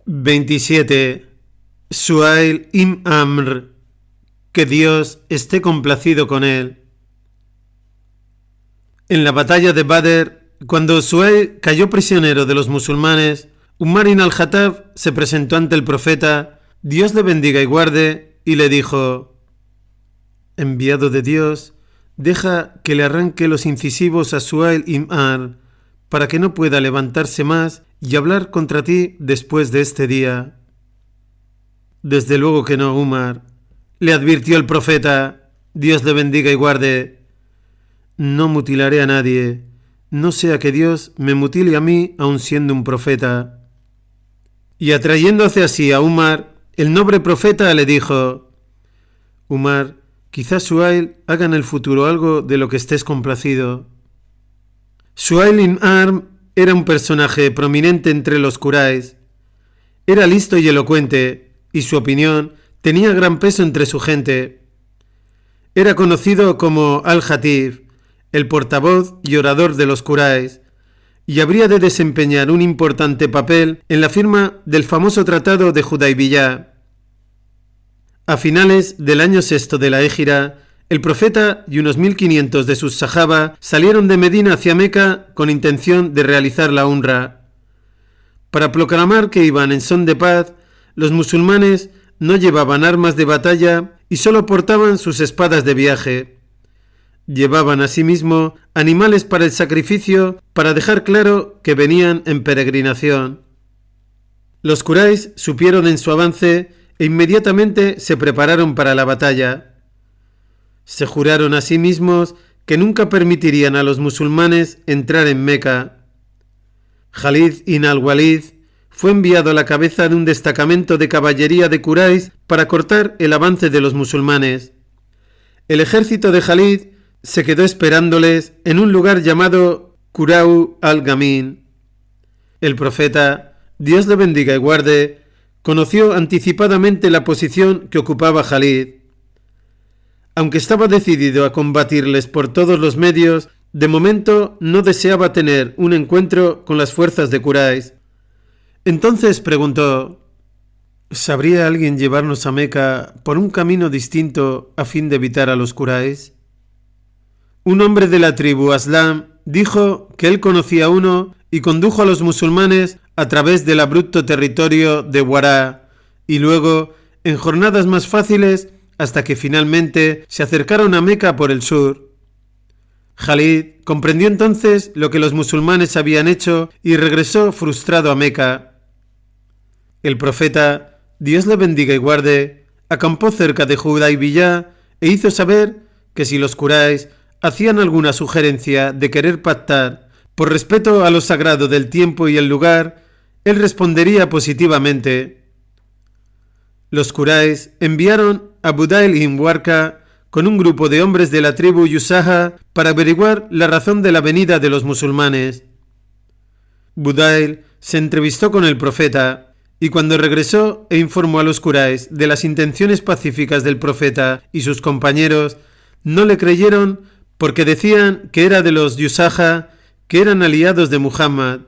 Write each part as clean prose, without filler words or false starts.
27. Suhail ibn Amr, que Dios esté complacido con él. En la batalla de Badr, cuando Suhail cayó prisionero de los musulmanes, Umar ibn al-Khattab se presentó ante el profeta, Dios le bendiga y guarde, y le dijo: enviado de Dios, deja que le arranque los incisivos a Suhail ibn Amr, para que no pueda levantarse más y hablar contra ti después de este día. Desde luego que no, Umar, le advirtió el profeta, Dios le bendiga y guarde. No mutilaré a nadie, no sea que Dios me mutile a mí aun siendo un profeta. Y atrayendo hacia sí a Umar, el noble profeta le dijo: Umar, quizás Suhail haga en el futuro algo de lo que estés complacido. Suhail ibn Amr era un personaje prominente entre los Quraysh. Era listo y elocuente, y su opinión tenía gran peso entre su gente. Era conocido como Al-Hatib, el portavoz y orador de los Quraysh, y habría de desempeñar un importante papel en la firma del famoso Tratado de Hudaybiyah. A finales del año sexto de la Égira, el profeta y unos 1500 de sus sahaba salieron de Medina hacia Meca con intención de realizar la umra. Para proclamar que iban en son de paz, los musulmanes no llevaban armas de batalla y solo portaban sus espadas de viaje. Llevaban asimismo animales para el sacrificio para dejar claro que venían en peregrinación. Los Quraysh supieron en su avance e inmediatamente se prepararon para la batalla. Se juraron a sí mismos que nunca permitirían a los musulmanes entrar en Meca. Khalid ibn al-Walid fue enviado a la cabeza de un destacamento de caballería de Quraysh para cortar el avance de los musulmanes. El ejército de Khalid se quedó esperándoles en un lugar llamado Qurau al-Gamin. El profeta, Dios le bendiga y guarde, conoció anticipadamente la posición que ocupaba Khalid. Aunque estaba decidido a combatirles por todos los medios, de momento no deseaba tener un encuentro con las fuerzas de Quraysh. Entonces preguntó: ¿sabría alguien llevarnos a Meca por un camino distinto a fin de evitar a los Quraysh? Un hombre de la tribu Aslam dijo que él conocía uno y condujo a los musulmanes a través del abrupto territorio de Wará y luego en jornadas más fáciles hasta que finalmente se acercaron a Meca por el sur. Khalid comprendió entonces lo que los musulmanes habían hecho y regresó frustrado a Meca. El profeta, Dios le bendiga y guarde, acampó cerca de Hudaybiyah e hizo saber que si los Quraysh hacían alguna sugerencia de querer pactar por respeto a lo sagrado del tiempo y el lugar, él respondería positivamente. Los Quraysh enviaron a Budayl ibn Warqa con un grupo de hombres de la tribu Yusaha para averiguar la razón de la venida de los musulmanes. Budayl se entrevistó con el profeta y cuando regresó e informó a los Quraysh de las intenciones pacíficas del profeta y sus compañeros, no le creyeron porque decían que era de los Yusaha, que eran aliados de Muhammad.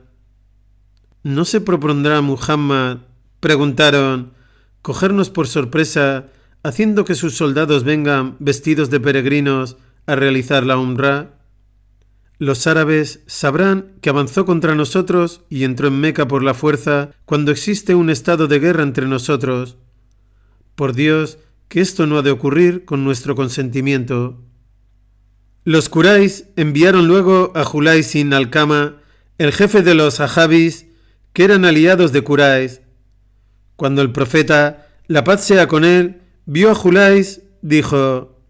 ¿No se propondrá Muhammad, preguntaron, cogernos por sorpresa, haciendo que sus soldados vengan vestidos de peregrinos a realizar la umra? Los árabes sabrán que avanzó contra nosotros y entró en Meca por la fuerza cuando existe un estado de guerra entre nosotros. Por Dios, que esto no ha de ocurrir con nuestro consentimiento. Los Quraysh enviaron luego a Julais ibn Alqama, el jefe de los Ahabis, que eran aliados de Quraysh. Cuando el profeta, la paz sea con él, vio a Julais, dijo: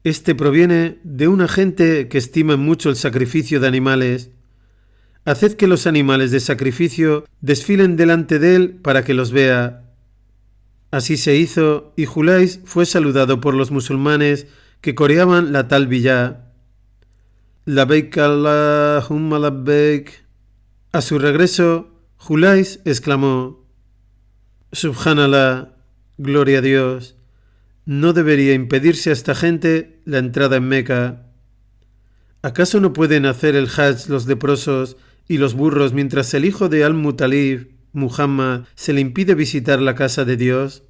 este proviene de una gente que estima mucho el sacrificio de animales. Haced que los animales de sacrificio desfilen delante de él para que los vea. Así se hizo y Julais fue saludado por los musulmanes que coreaban la talbiyá. Labbaik Allahumma labbaik. A su regreso, Julais exclamó: Subhanallah, gloria a Dios. No debería impedirse a esta gente la entrada en Meca. ¿Acaso no pueden hacer el Hajj los leprosos y los burros mientras el hijo de Al-Mutalib Muhammad, se le impide visitar la casa de Dios?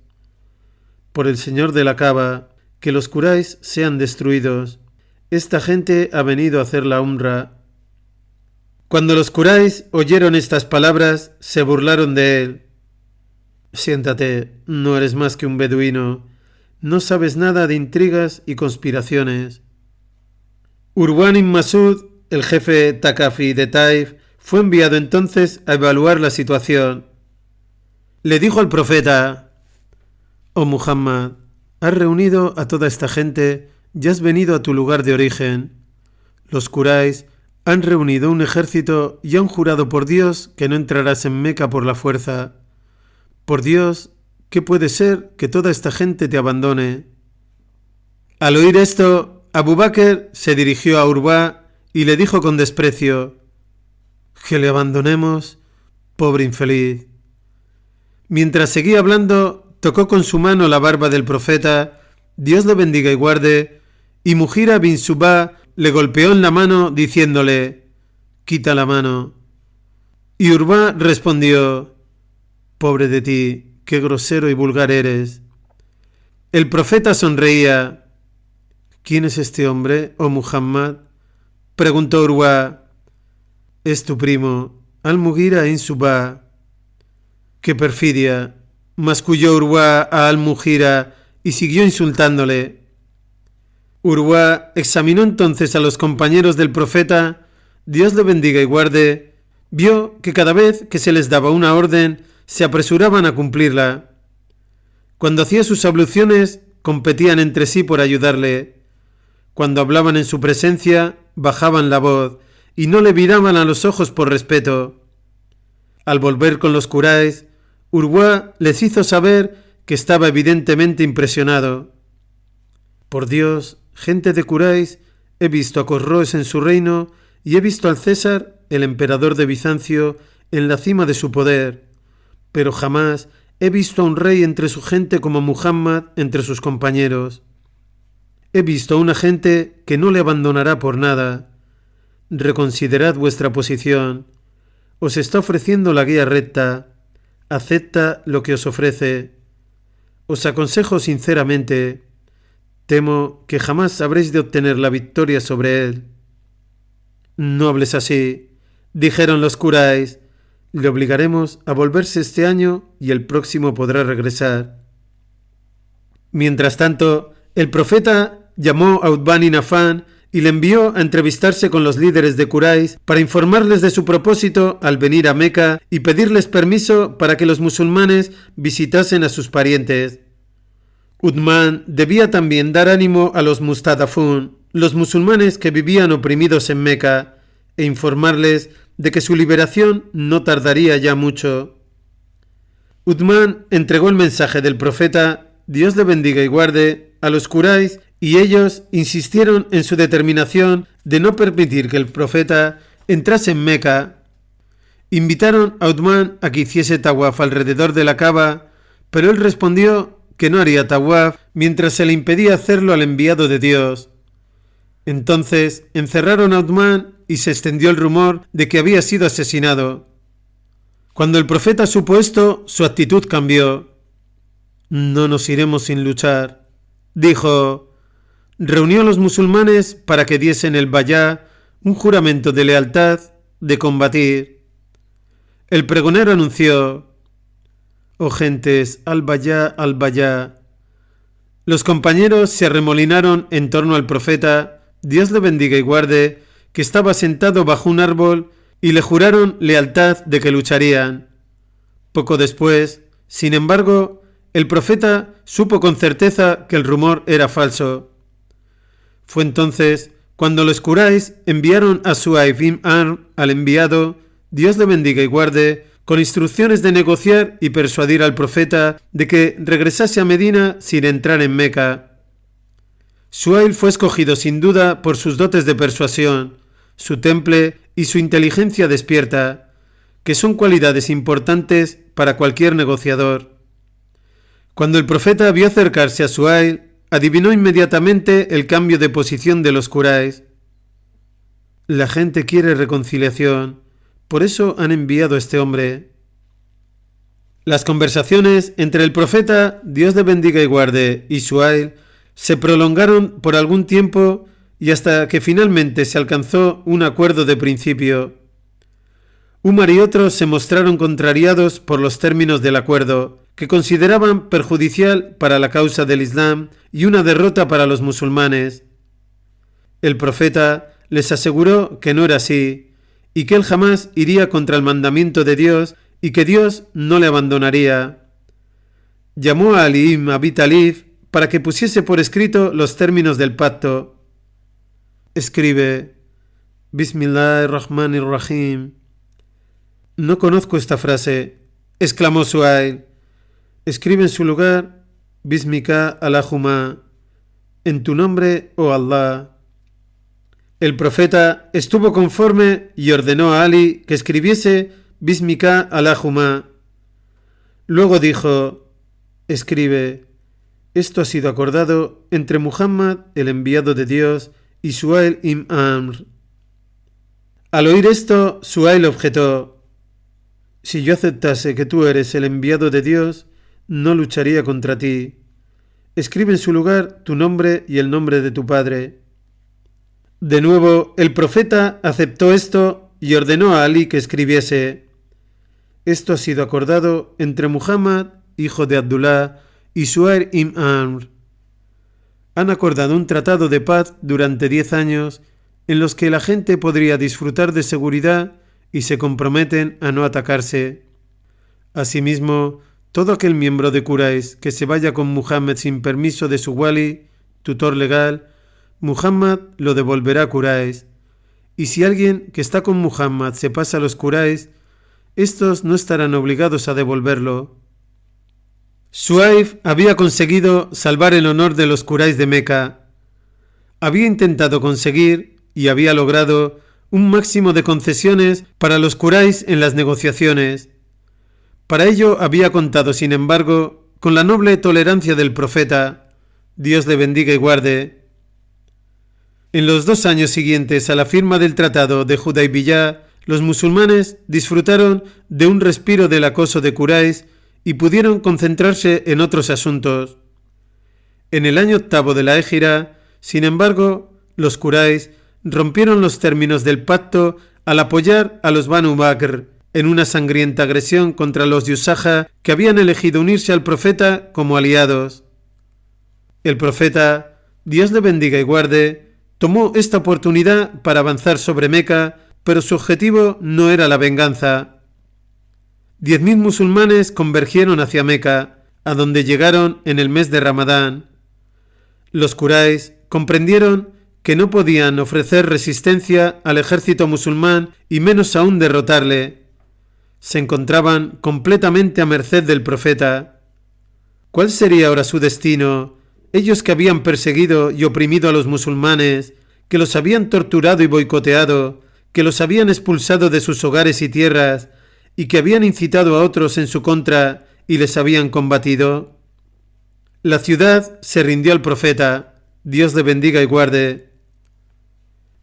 Por el Señor de la Kaaba, que los Quraysh sean destruidos. Esta gente ha venido a hacer la umra. Cuando los Quraysh oyeron estas palabras, se burlaron de él. Siéntate, no eres más que un beduino. No sabes nada de intrigas y conspiraciones. Urwan ibn Masud, el jefe Takafi de Taif, fue enviado entonces a evaluar la situación. Le dijo al profeta: «Oh Muhammad, has reunido a toda esta gente y has venido a tu lugar de origen. Los Quraysh han reunido un ejército y han jurado por Dios que no entrarás en Meca por la fuerza. Por Dios, ¿qué puede ser que toda esta gente te abandone?» Al oír esto, Abu Bakr se dirigió a Urwa y le dijo con desprecio: «¿Que le abandonemos? Pobre infeliz». Mientras seguía hablando, tocó con su mano la barba del profeta, Dios le bendiga y guarde, y Mughira bin Subá le golpeó en la mano diciéndole: «Quita la mano». Y Urwa respondió: «Pobre de ti, qué grosero y vulgar eres». El profeta sonreía. «¿Quién es este hombre, oh Muhammad?», preguntó Urwa. «Es tu primo, Al-Mughira bin Subá». «¡Qué perfidia!», masculló Urwa a Al-Mughira y siguió insultándole. Urwa examinó entonces a los compañeros del profeta, Dios le bendiga y guarde, vio que cada vez que se les daba una orden, se apresuraban a cumplirla. Cuando hacía sus abluciones, competían entre sí por ayudarle. Cuando hablaban en su presencia, bajaban la voz y no le miraban a los ojos por respeto. Al volver con los Quraysh, Urwa les hizo saber que estaba evidentemente impresionado. «Por Dios, gente de Quraysh, he visto a Corroes en su reino y he visto al César, el emperador de Bizancio, en la cima de su poder, pero jamás he visto a un rey entre su gente como Muhammad entre sus compañeros. He visto a una gente que no le abandonará por nada. Reconsiderad vuestra posición. Os está ofreciendo la guía recta. Acepta lo que os ofrece. Os aconsejo sinceramente. Temo que jamás habréis de obtener la victoria sobre él». «No hables así», dijeron los Quraysh. «Le obligaremos a volverse este año y el próximo podrá regresar». Mientras tanto, el profeta llamó a Uthman ibn Affan y le envió a entrevistarse con los líderes de Quraysh para informarles de su propósito al venir a Meca y pedirles permiso para que los musulmanes visitasen a sus parientes. Uthman debía también dar ánimo a los mustadafun, los musulmanes que vivían oprimidos en Meca, e informarles de que su liberación no tardaría ya mucho. Uthman entregó el mensaje del profeta, Dios le bendiga y guarde, a los Quraysh, y ellos insistieron en su determinación de no permitir que el profeta entrase en Meca. Invitaron a Uthman a que hiciese tawaf alrededor de la Kaaba, pero él respondió que no haría tawaf mientras se le impedía hacerlo al enviado de Dios. Entonces encerraron a Uthman y se extendió el rumor de que había sido asesinado. Cuando el profeta supo esto, su actitud cambió. «No nos iremos sin luchar», dijo. Reunió a los musulmanes para que diesen el bayá, un juramento de lealtad, de combatir. El pregonero anunció: «Oh gentes, al bayá, al bayá». Los compañeros se arremolinaron en torno al profeta, Dios le bendiga y guarde, que estaba sentado bajo un árbol, y le juraron lealtad de que lucharían. Poco después, sin embargo, el profeta supo con certeza que el rumor era falso. Fue entonces cuando los Quraysh enviaron a Suhaib ibn Amr, al enviado, Dios le bendiga y guarde, con instrucciones de negociar y persuadir al profeta de que regresase a Medina sin entrar en Meca. Suhaib fue escogido sin duda por sus dotes de persuasión, su temple y su inteligencia despierta, que son cualidades importantes para cualquier negociador. Cuando el profeta vio acercarse a Suhaib, adivinó inmediatamente el cambio de posición de los Quraysh. La gente quiere reconciliación, por eso han enviado a este hombre. Las conversaciones entre el profeta, Dios le bendiga y guarde, y Suhail se prolongaron por algún tiempo y hasta que finalmente se alcanzó un acuerdo de principio. Umar y otros se mostraron contrariados por los términos del acuerdo, que consideraban perjudicial para la causa del Islam y una derrota para los musulmanes. El profeta les aseguró que no era así, y que él jamás iría contra el mandamiento de Dios y que Dios no le abandonaría. Llamó a Ali ibn Abi Talib para que pusiese por escrito los términos del pacto. Escribe: Bismillahirrahmanirrahim. No conozco esta frase, exclamó Suhail. Escribe en su lugar: Bismika Allahumma, en tu nombre, oh Allah. El profeta estuvo conforme y ordenó a Ali que escribiese Bismika Allahumma. Luego dijo: escribe: esto ha sido acordado entre Muhammad, el enviado de Dios, y Suhail ibn Amr. Al oír esto, Suhail objetó: si yo aceptase que tú eres el enviado de Dios, no lucharía contra ti. Escribe en su lugar tu nombre y el nombre de tu padre. De nuevo, el profeta aceptó esto y ordenó a Ali que escribiese: esto ha sido acordado entre Muhammad, hijo de Abdullah, y Suhail ibn Amr. Han acordado un tratado de paz durante 10 años en los que la gente podría disfrutar de seguridad y se comprometen a no atacarse. Asimismo, todo aquel miembro de Quraysh que se vaya con Muhammad sin permiso de su wali, tutor legal, Muhammad lo devolverá a Quraysh. Y si alguien que está con Muhammad se pasa a los Quraysh, estos no estarán obligados a devolverlo. Suhail había conseguido salvar el honor de los Quraysh de Meca. Había intentado conseguir y había logrado un máximo de concesiones para los Quraysh en las negociaciones. Para ello había contado, sin embargo, con la noble tolerancia del profeta, Dios le bendiga y guarde. En los 2 años siguientes a la firma del tratado de Hudaybiyah, los musulmanes disfrutaron de un respiro del acoso de Quraysh y pudieron concentrarse en otros asuntos. En el año 8º de la Égira, sin embargo, los Quraysh rompieron los términos del pacto al apoyar a los Banu Bakr en una sangrienta agresión contra los Yusaja que habían elegido unirse al profeta como aliados. El profeta, Dios le bendiga y guarde, tomó esta oportunidad para avanzar sobre Meca, pero su objetivo no era la venganza. 10.000 musulmanes convergieron hacia Meca, a donde llegaron en el mes de Ramadán. Los Quraysh comprendieron que no podían ofrecer resistencia al ejército musulmán y menos aún derrotarle. Se encontraban completamente a merced del profeta. ¿Cuál sería ahora su destino? Ellos que habían perseguido y oprimido a los musulmanes, que los habían torturado y boicoteado, que los habían expulsado de sus hogares y tierras, y que habían incitado a otros en su contra y les habían combatido. La ciudad se rindió al profeta, Dios le bendiga y guarde.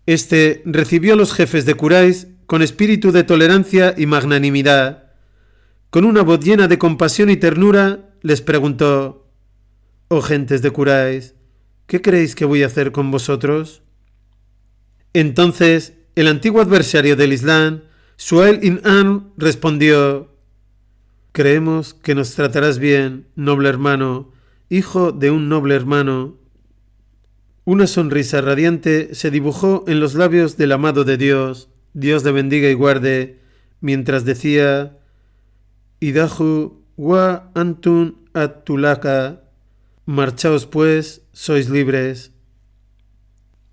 Este recibió a los jefes de Quraysh con espíritu de tolerancia y magnanimidad. Con una voz llena de compasión y ternura, les preguntó: «Oh gentes de Quraysh, ¿qué creéis que voy a hacer con vosotros?». Entonces, el antiguo adversario del Islam, Suhail ibn Amr, respondió: «Creemos que nos tratarás bien, noble hermano, hijo de un noble hermano». Una sonrisa radiante se dibujó en los labios del amado de Dios, Dios le bendiga y guarde, mientras decía: «Idahu wa antun at-tulaka», marchaos pues, sois libres.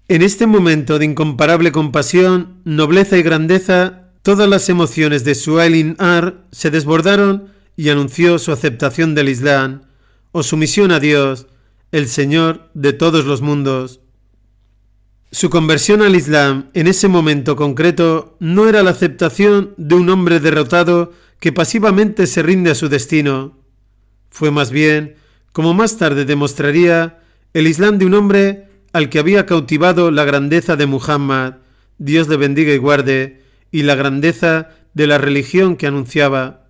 En este momento de incomparable compasión, nobleza y grandeza, todas las emociones de Suhail ibn Amr se desbordaron y anunció su aceptación del Islam, o sumisión a Dios, el Señor de todos los mundos. Su conversión al Islam en ese momento concreto no era la aceptación de un hombre derrotado que pasivamente se rinde a su destino. Fue más bien, como más tarde demostraría, el Islam de un hombre al que había cautivado la grandeza de Muhammad, Dios le bendiga y guarde, y la grandeza de la religión que anunciaba.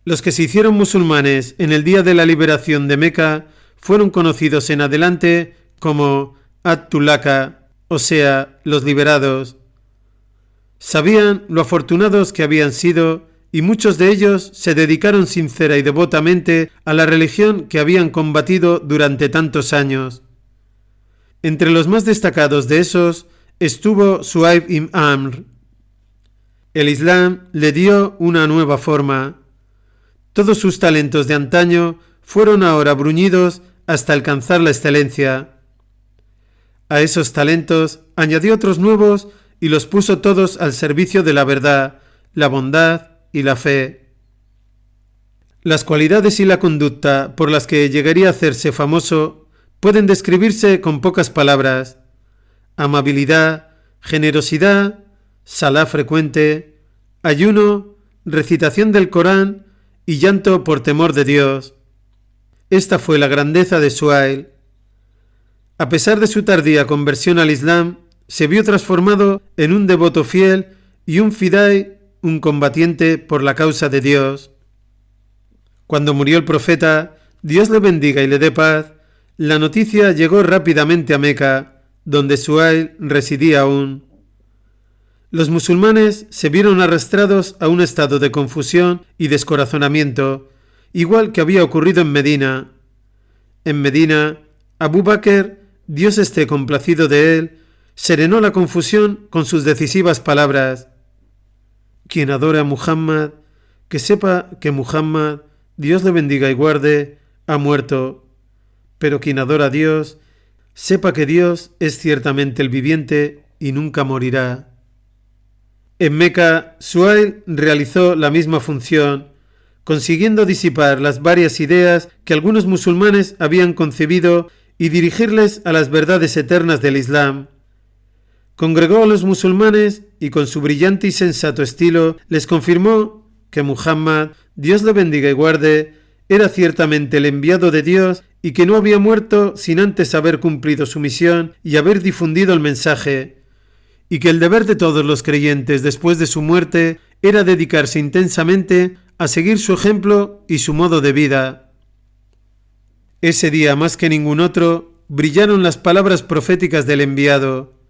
Los que se hicieron musulmanes en el día de la liberación de Meca fueron conocidos en adelante como At-Tulaka, o sea, los liberados. Sabían lo afortunados que habían sido y muchos de ellos se dedicaron sincera y devotamente a la religión que habían combatido durante tantos años. Entre los más destacados de esos estuvo Suhaib ibn Amr. El Islam le dio una nueva forma. Todos sus talentos de antaño fueron ahora bruñidos hasta alcanzar la excelencia. A esos talentos añadió otros nuevos y los puso todos al servicio de la verdad, la bondad y la fe. Las cualidades y la conducta por las que llegaría a hacerse famoso pueden describirse con pocas palabras: amabilidad, generosidad, salá frecuente, ayuno, recitación del Corán y llanto por temor de Dios. Esta fue la grandeza de Suhail. A pesar de su tardía conversión al Islam, se vio transformado en un devoto fiel y un fidai, un combatiente por la causa de Dios. Cuando murió el profeta, Dios le bendiga y le dé paz, la noticia llegó rápidamente a Meca, donde Suhail residía aún. Los musulmanes se vieron arrastrados a un estado de confusión y descorazonamiento, igual que había ocurrido en Medina. En Medina, Abu Bakr, Dios esté complacido de él, serenó la confusión con sus decisivas palabras: quien adore a Muhammad, que sepa que Muhammad, Dios le bendiga y guarde, ha muerto. Pero quien adora a Dios, sepa que Dios es ciertamente el viviente y nunca morirá. En Meca, Suhail realizó la misma función, consiguiendo disipar las varias ideas que algunos musulmanes habían concebido y dirigirles a las verdades eternas del Islam. Congregó a los musulmanes y con su brillante y sensato estilo les confirmó que Muhammad, Dios le bendiga y guarde, era ciertamente el enviado de Dios y que no había muerto sin antes haber cumplido su misión y haber difundido el mensaje, y que el deber de todos los creyentes después de su muerte era dedicarse intensamente a seguir su ejemplo y su modo de vida. Ese día, más que ningún otro, brillaron las palabras proféticas del enviado.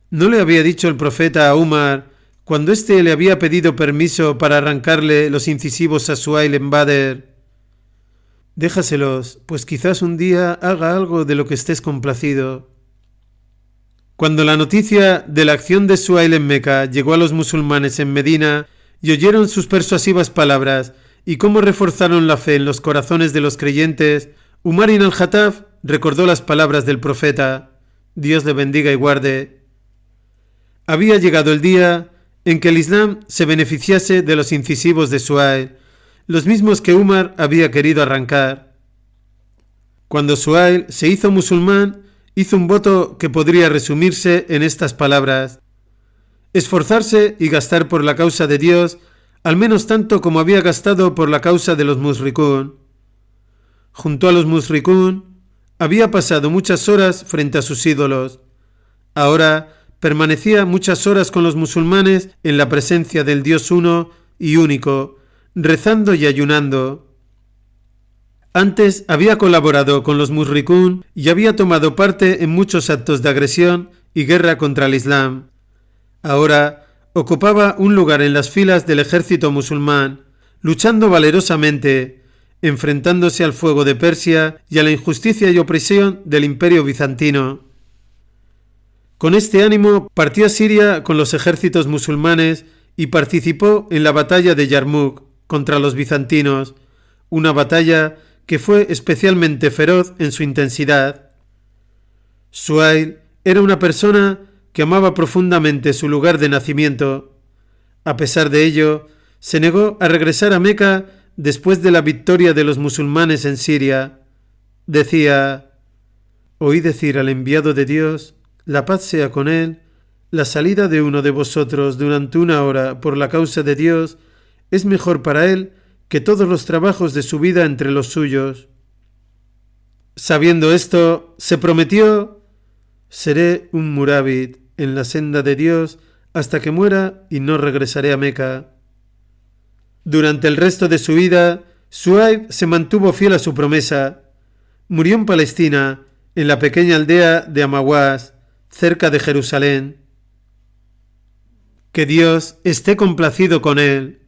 ¿No le había dicho el profeta a Umar, cuando éste le había pedido permiso para arrancarle los incisivos a Suhail en Badr: déjaselos, pues quizás un día haga algo de lo que estés complacido? Cuando la noticia de la acción de Suhail en Meca llegó a los musulmanes en Medina y oyeron sus persuasivas palabras y cómo reforzaron la fe en los corazones de los creyentes, Umar ibn al-Khattab recordó las palabras del profeta, Dios le bendiga y guarde. Había llegado el día en que el Islam se beneficiase de los incisivos de Suhail, los mismos que Umar había querido arrancar. Cuando Suhail se hizo musulmán, hizo un voto que podría resumirse en estas palabras: esforzarse y gastar por la causa de Dios al menos tanto como había gastado por la causa de los mushrikún. Junto a los mushrikún, había pasado muchas horas frente a sus ídolos. Ahora permanecía muchas horas con los musulmanes en la presencia del Dios uno y único, rezando y ayunando. Antes había colaborado con los mushrikún y había tomado parte en muchos actos de agresión y guerra contra el Islam. Ahora ocupaba un lugar en las filas del ejército musulmán, luchando valerosamente, enfrentándose al fuego de Persia y a la injusticia y opresión del imperio bizantino. Con este ánimo partió a Siria con los ejércitos musulmanes y participó en la batalla de Yarmuk contra los bizantinos, una batalla que fue especialmente feroz en su intensidad. Suhail era una persona que amaba profundamente su lugar de nacimiento. A pesar de ello, se negó a regresar a Meca después de la victoria de los musulmanes en Siria. Decía: oí decir al enviado de Dios, la paz sea con él, la salida de uno de vosotros durante una hora por la causa de Dios es mejor para él que todos los trabajos de su vida entre los suyos. Sabiendo esto, se prometió: seré un murabit en la senda de Dios hasta que muera y no regresaré a Meca. Durante el resto de su vida, Suhaib se mantuvo fiel a su promesa. Murió en Palestina, en la pequeña aldea de Amawas, cerca de Jerusalén. Que Dios esté complacido con él